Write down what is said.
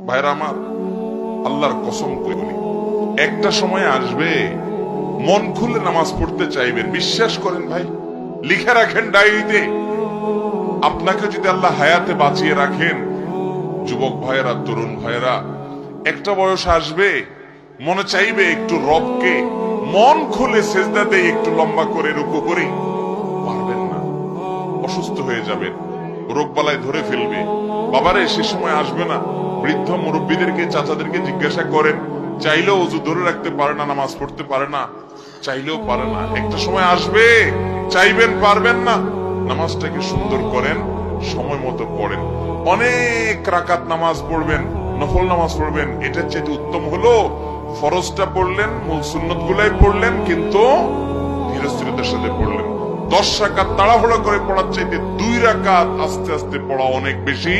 ভাইরা আমার, আল্লাহর কসম করে বলি, একটা সময় আসবে মন খুলে নামাজ পড়তে চাইবেন। বিশ্বাস করেন ভাই, লিখে রাখেন ডায়েরিতে। আপনাকে যদি আল্লাহ হায়াতে বাঁচিয়ে রাখেন, যুবক ভাইয়েরা, তরুণ ভাইয়েরা, একটা বয়স আসবে মনে চাইবে একটু রবকে মন খুলে সেজদা দিয়ে একটু লম্বা করে রুকু করি, পারবেন না, অসুস্থ হয়ে যাবেন, রোগবালায় ধরে ফেলবে। বাবারে, সে সময় আসবে না? বৃদ্ধ মুরব্বীদেরকে, চাচাদেরকে জিজ্ঞাসা করেন, চাইলেও ওযু ধরে রাখতে পারে না, নামাজ পড়তে পারে না, চাইলেও পারে না। একটা সময় আসবে চাইবেন, পারবেন না। নামাজটাকে সুন্দর করেন, সময় মতো পড়েন, অনেক রাকাত নামাজ পড়বেন, নফল নামাজ পড়বেন। এটার চেয়ে উত্তম হলো ফরজটা পড়লেন, মূল সুন্নত গুলাই পড়লেন, কিন্তু ধীরস্থিরতার সাথে পড়লেন। 10 রাকাত তাড়াহুড়ো করে পড়ার চাইতে 2 রাকাত আস্তে আস্তে পড়া অনেক বেশি